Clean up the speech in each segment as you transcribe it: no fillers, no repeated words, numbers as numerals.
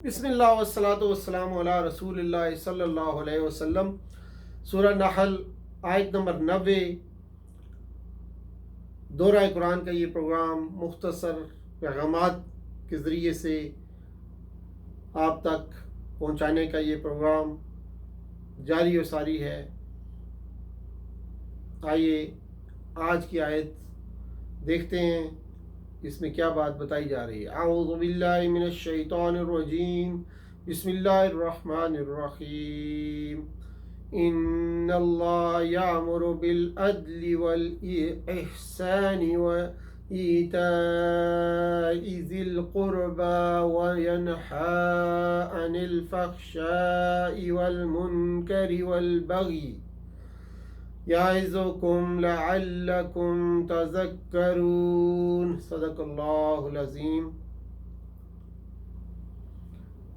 بسم اللہ والصلاۃ والسلام علی رسول اللہ صلی اللہ علیہ وسلم۔ سورہ نحل آیت نمبر 90۔ دورہ قرآن کا یہ پروگرام مختصر پیغامات کے ذریعے سے آپ تک پہنچانے کا یہ پروگرام جاری و ساری ہے۔ آئیے آج کی آیت دیکھتے ہیں، اس میں کیا بات بتائی جا رہی ہے۔ اعوذ باللہ من الشیطان الرجیم، بسم اللہ الرحمن الرحیم۔ ان اللہ یأمر بالعدل والاحسان وایتاء ذی القربى وینہی عن الفحشاء والمنکر والبغی یعظکم لعلکم تذکرون۔ صدق اللہ العظیم۔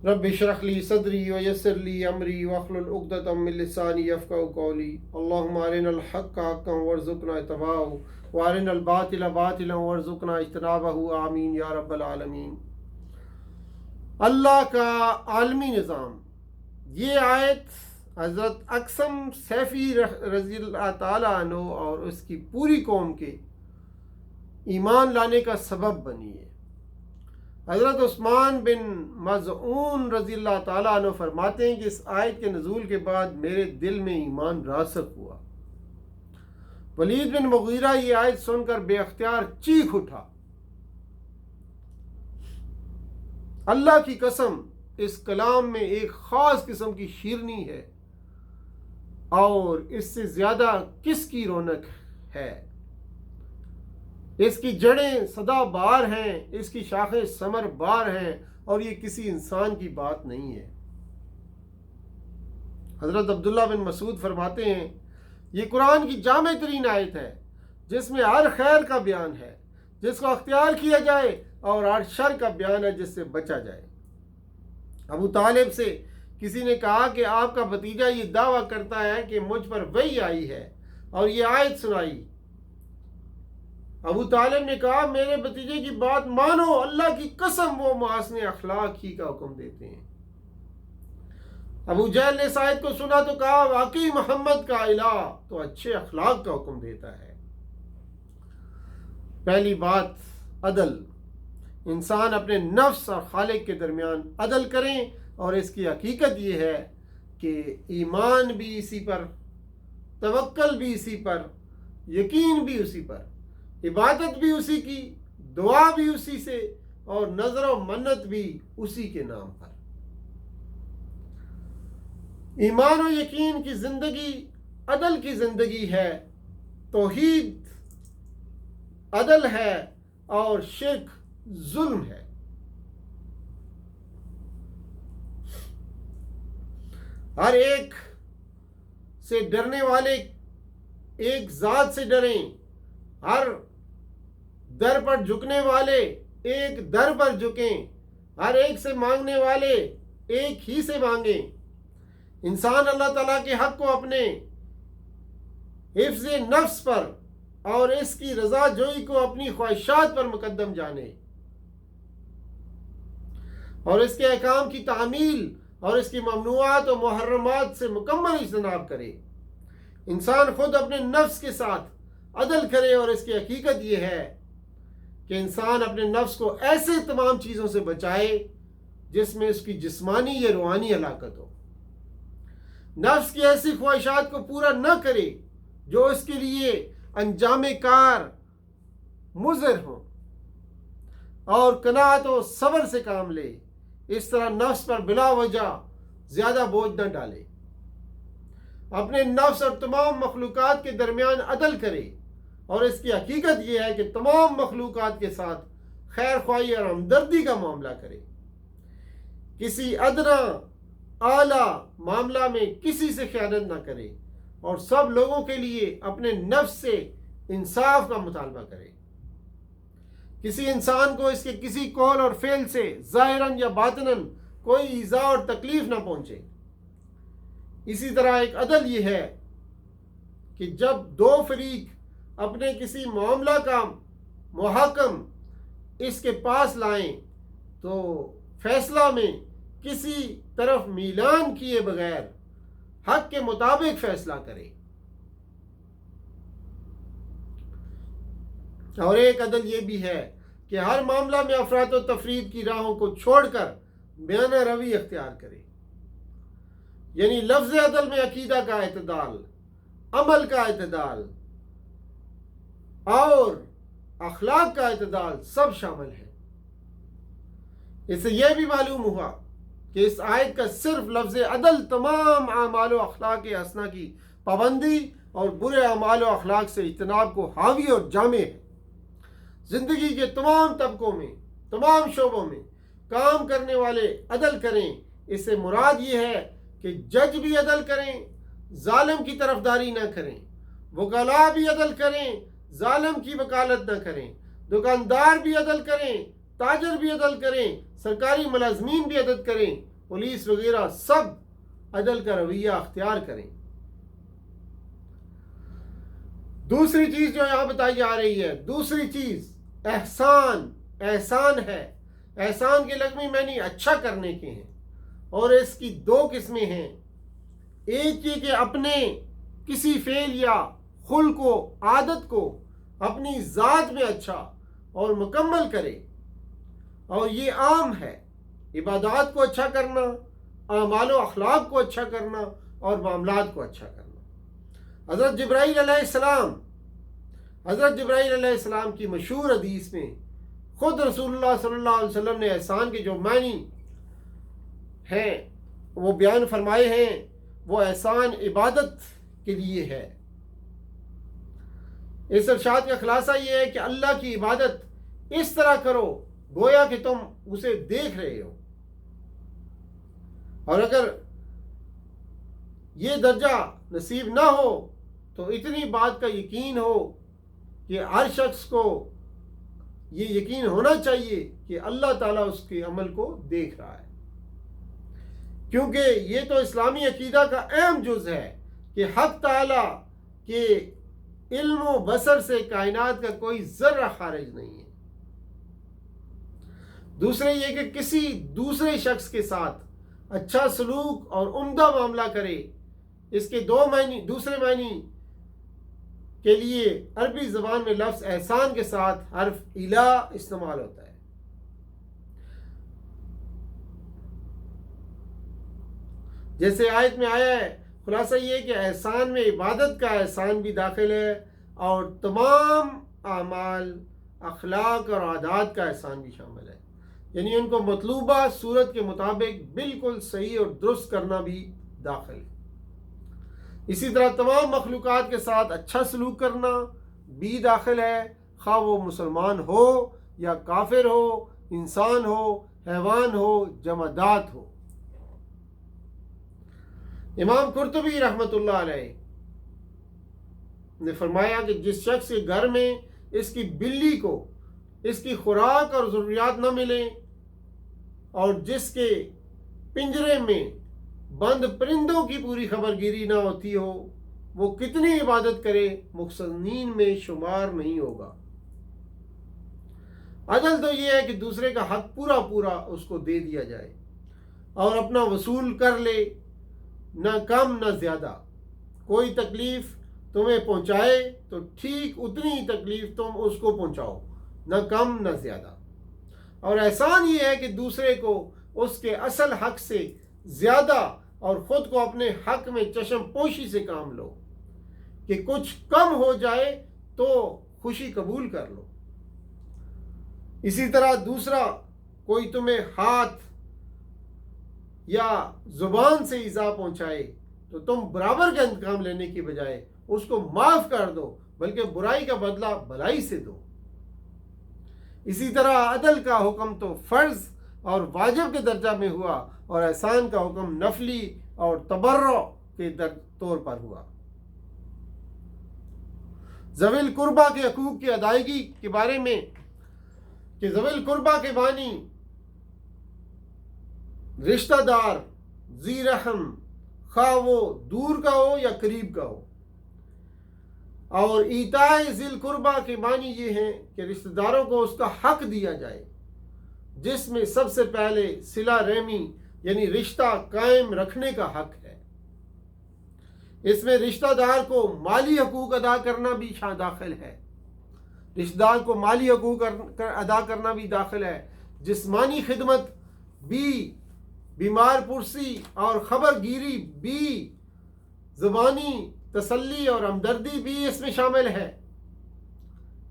رب اشرح لی صدری ویسر لی امری واحلل عقدۃ من لسانی یفقہوا قولی۔ اللہم ارنا الحق حقا وارزقنا اتباعہ وارنا الباطل باطلا وارزقنا اجتنابہ، آمین یا رب العالمین۔ اللہ کا عالمی نظام۔ یہ آیت حضرت اقسم سیفی رضی اللہ تعالیٰ عنہ اور اس کی پوری قوم کے ایمان لانے کا سبب بنی ہے۔ حضرت عثمان بن مظعون رضی اللہ تعالیٰ عنہ فرماتے ہیں کہ اس آیت کے نزول کے بعد میرے دل میں ایمان راسخ ہوا۔ ولید بن مغیرہ یہ آیت سن کر بے اختیار چیخ اٹھا۔ اللہ کی قسم، اس کلام میں ایک خاص قسم کی شیرنی ہے، اور اس سے زیادہ کس کی رونق ہے۔ اس کی جڑیں سدا بار ہیں، اس کی شاخیں ثمر بار ہیں، اور یہ کسی انسان کی بات نہیں ہے۔ حضرت عبداللہ بن مسعود فرماتے ہیں، یہ قرآن کی جامع ترین آیت ہے جس میں ہر خیر کا بیان ہے جس کو اختیار کیا جائے، اور ہر شر کا بیان ہے جس سے بچا جائے۔ ابو طالب سے کسی نے کہا کہ آپ کا بھتیجا یہ دعویٰ کرتا ہے کہ مجھ پر وحی آئی ہے اور یہ آیت سنائی۔ ابو طالب نے کہا، میرے بھتیجے کی بات مانو، اللہ کی قسم وہ محاسن اخلاق ہی کا حکم دیتے ہیں۔ ابو جہل نے اس آیت کو سنا تو کہا، واقعی محمد کا الہ تو اچھے اخلاق کا حکم دیتا ہے۔ پہلی بات، عدل۔ انسان اپنے نفس اور خالق کے درمیان عدل کریں، اور اس کی حقیقت یہ ہے کہ ایمان بھی اسی پر، توکل بھی اسی پر، یقین بھی اسی پر، عبادت بھی اسی کی، دعا بھی اسی سے، اور نظر و منت بھی اسی کے نام پر۔ ایمان و یقین کی زندگی عدل کی زندگی ہے، توحید عدل ہے، اور شرک ظلم ہے۔ ہر ایک سے ڈرنے والے ایک ذات سے ڈریں، ہر در پر جھکنے والے ایک در پر جھکیں، ہر ایک سے مانگنے والے ایک ہی سے مانگیں۔ انسان اللہ تعالیٰ کے حق کو اپنے حفظ نفس پر اور اس کی رضا جوئی کو اپنی خواہشات پر مقدم جانے، اور اس کے احکام کی تعمیل اور اس کی ممنوعات و محرمات سے مکمل اجتناب کرے۔ انسان خود اپنے نفس کے ساتھ عدل کرے، اور اس کی حقیقت یہ ہے کہ انسان اپنے نفس کو ایسے تمام چیزوں سے بچائے جس میں اس کی جسمانی یا روحانی ہلاکت ہو۔ نفس کی ایسی خواہشات کو پورا نہ کرے جو اس کے لیے انجام کار مضر ہوں، اور قناعت و صبر سے کام لے۔ اس طرح نفس پر بلا وجہ زیادہ بوجھ نہ ڈالے۔ اپنے نفس اور تمام مخلوقات کے درمیان عدل کرے، اور اس کی حقیقت یہ ہے کہ تمام مخلوقات کے ساتھ خیر خواہی اور ہمدردی کا معاملہ کرے۔ کسی ادنا اعلیٰ معاملہ میں کسی سے خیانت نہ کرے، اور سب لوگوں کے لیے اپنے نفس سے انصاف کا مطالبہ کرے۔ کسی انسان کو اس کے کسی قول اور فعل سے ظاہراً یا باطناً کوئی ایذا اور تکلیف نہ پہنچے۔ اسی طرح ایک عدل یہ ہے کہ جب دو فریق اپنے کسی معاملہ کا محاکم اس کے پاس لائیں تو فیصلہ میں کسی طرف میلان کیے بغیر حق کے مطابق فیصلہ کرے. اور ایک عدل یہ بھی ہے کہ ہر معاملہ میں افراط و تفرید کی راہوں کو چھوڑ کر بیانہ روی اختیار کرے. یعنی لفظ عدل میں عقیدہ کا اعتدال، عمل کا اعتدال اور اخلاق کا اعتدال سب شامل ہے. اس سے یہ بھی معلوم ہوا کہ اس آیت کا صرف لفظ عدل تمام اعمال و اخلاق حسنہ کی پابندی اور برے اعمال و اخلاق سے اجتناب کو حاوی اور جامع ہے. زندگی کے تمام طبقوں میں، تمام شعبوں میں کام کرنے والے عدل کریں. اس سے مراد یہ ہے کہ جج بھی عدل کریں، ظالم کی طرفداری نہ کریں. وکلاء بھی عدل کریں، ظالم کی وکالت نہ کریں. دکاندار بھی عدل کریں، تاجر بھی عدل کریں، سرکاری ملازمین بھی عدل کریں، پولیس وغیرہ سب عدل کا رویہ اختیار کریں. دوسری چیز جو یہاں بتائی جا رہی ہے، دوسری چیز احسان ہے. احسان کے لغوی معنی اچھا کرنے کے ہیں اور اس کی دو قسمیں ہیں. ایک یہ کہ اپنے کسی فعل یا خلق و عادت کو اپنی ذات میں اچھا اور مکمل کرے، اور یہ عام ہے. عبادات کو اچھا کرنا، اعمال و اخلاق کو اچھا کرنا اور معاملات کو اچھا کرنا. حضرت جبرائیل علیہ السلام کی مشہور حدیث میں خود رسول اللہ صلی اللہ علیہ وسلم نے احسان کے جو معنی ہیں وہ بیان فرمائے ہیں. وہ احسان عبادت کے لیے ہے. اس ارشاد کا خلاصہ یہ ہے کہ اللہ کی عبادت اس طرح کرو گویا کہ تم اسے دیکھ رہے ہو. اور اگر یہ درجہ نصیب نہ ہو تو اتنی بات کا یقین ہو کہ ہر شخص کو یہ یقین ہونا چاہیے کہ اللہ تعالیٰ اس کے عمل کو دیکھ رہا ہے. کیونکہ یہ تو اسلامی عقیدہ کا اہم جز ہے کہ حق تعالیٰ کے علم و بصر سے کائنات کا کوئی ذرہ خارج نہیں ہے. دوسرے یہ کہ کسی دوسرے شخص کے ساتھ اچھا سلوک اور عمدہ معاملہ کرے. اس کے دو معنی، دوسرے معنی کے لیے عربی زبان میں لفظ احسان کے ساتھ حرف الا استعمال ہوتا ہے. جیسے آیت میں آیا ہے. خلاصہ یہ کہ احسان میں عبادت کا احسان بھی داخل ہے اور تمام اعمال، اخلاق اور عادات کا احسان بھی شامل ہے. یعنی ان کو مطلوبہ صورت کے مطابق بالکل صحیح اور درست کرنا بھی داخل ہے. اسی طرح تمام مخلوقات کے ساتھ اچھا سلوک کرنا بھی داخل ہے، خواہ وہ مسلمان ہو یا کافر ہو، انسان ہو، حیوان ہو، جمادات ہو. امام قرطبی رحمۃ اللہ علیہ نے فرمایا کہ جس شخص کے گھر میں اس کی بلی کو اس کی خوراک اور ضروریات نہ ملیں اور جس کے پنجرے میں بند پرندوں کی پوری خبر گیری نہ ہوتی ہو، وہ کتنی عبادت کرے محسنین میں شمار نہیں ہوگا. عدل تو یہ ہے کہ دوسرے کا حق پورا پورا اس کو دے دیا جائے اور اپنا وصول کر لے، نہ کم نہ زیادہ. کوئی تکلیف تمہیں پہنچائے تو ٹھیک اتنی ہی تکلیف تم اس کو پہنچاؤ، نہ کم نہ زیادہ. اور احسان یہ ہے کہ دوسرے کو اس کے اصل حق سے زیادہ اور خود کو اپنے حق میں چشم پوشی سے کام لو کہ کچھ کم ہو جائے تو خوشی قبول کر لو. اسی طرح دوسرا کوئی تمہیں ہاتھ یا زبان سے ایذا پہنچائے تو تم برابر کا انتقام لینے کی بجائے اس کو معاف کر دو، بلکہ برائی کا بدلہ بھلائی سے دو. اسی طرح عدل کا حکم تو فرض اور واجب کے درجہ میں ہوا اور احسان کا حکم نفلی اور تبرع کے طور پر ہوا. ذوی القربہ کے حقوق کی ادائیگی کے بارے میں کہ ذوی القربہ کے معنی رشتہ دار، ذی رحم، خواہ وہ دور کا ہو یا قریب کا ہو. اور ایتاء ذی القربہ کے معنی یہ ہیں کہ رشتہ داروں کو اس کا حق دیا جائے، جس میں سب سے پہلے صلہ رحمی یعنی رشتہ قائم رکھنے کا حق ہے۔ اس میں رشتہ دار کو مالی حقوق ادا کرنا بھی داخل ہے، رشتہ دار کو مالی حقوق ادا کرنا بھی داخل ہے، جسمانی خدمت بھی، بیمار پرسی اور خبر گیری بھی، زبانی تسلی اور ہمدردی بھی اس میں شامل ہے۔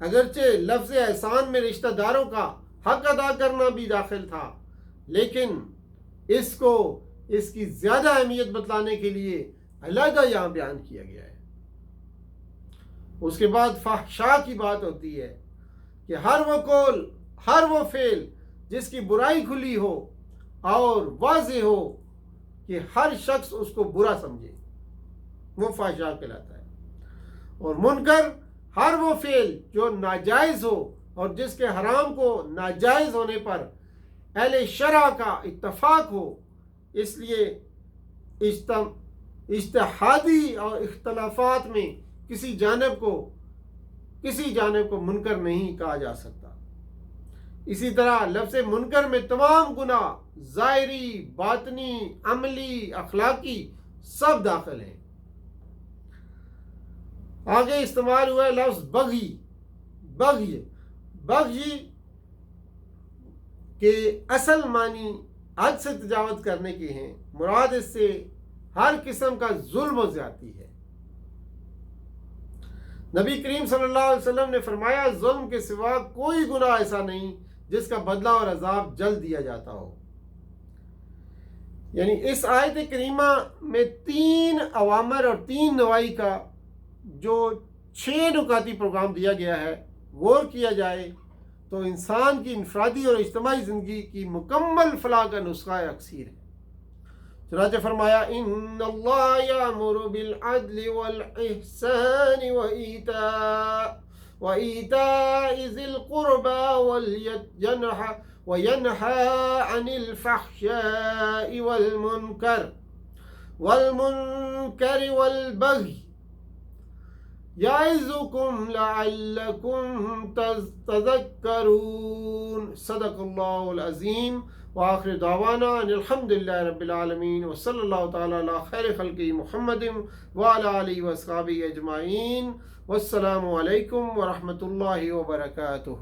اگرچہ لفظ احسان میں رشتہ داروں کا حق ادا کرنا بھی داخل تھا، لیکن اس کو اس کی زیادہ اہمیت بتلانے کے لیے علیحدہ یہاں بیان کیا گیا ہے۔ اس کے بعد فحشاء کی بات ہوتی ہے کہ ہر وہ قول، ہر وہ فعل جس کی برائی کھلی ہو اور واضح ہو کہ ہر شخص اس کو برا سمجھے، وہ فحشاء کہلاتا ہے۔ اور منکر ہر وہ فعل جو ناجائز ہو اور جس کے حرام کو ناجائز ہونے پر اہل شرع کا اتفاق ہو، اس لیے اجتہادی اور اختلافات میں کسی جانب کو منکر نہیں کہا جا سکتا۔ اسی طرح لفظ منکر میں تمام گناہ، ظاہری، باطنی، عملی، اخلاقی، سب داخل ہیں۔ آگے استعمال ہوا ہے لفظ بغی کے اصل معنی حد سے تجاوز کرنے کے ہیں، مراد اس سے ہر قسم کا ظلم و زیادتی ہے۔ نبی کریم صلی اللہ علیہ وسلم نے فرمایا، ظلم کے سوا کوئی گناہ ایسا نہیں جس کا بدلہ اور عذاب جلد دیا جاتا ہو۔ یعنی اس آیت کریمہ میں 3 اوامر اور 3 نواہی کا جو 6 نکاتی پروگرام دیا گیا ہے، غور کیا جائے تو انسان کی انفرادی اور اجتماعی زندگی کی مکمل فلاح کا نسخہ اکثیر ہے۔ چنانچہ فرمایا، ان اللہ یامر بالعدل والاحسان وایتاء ذی القربى وینہی عن الفحشاء والمنکر والبغی یعظکم لعلکم تذکرون۔ صدق اللہ العظیم۔ وآخر دعوانا ان الحمد للہ رب العالمین، وصلی اللہ تعالی علی خیر خلقہ محمد وعلی آلہ واصحابہ اجمعین، والسلام علیکم ورحمۃ اللہ وبرکاتہ۔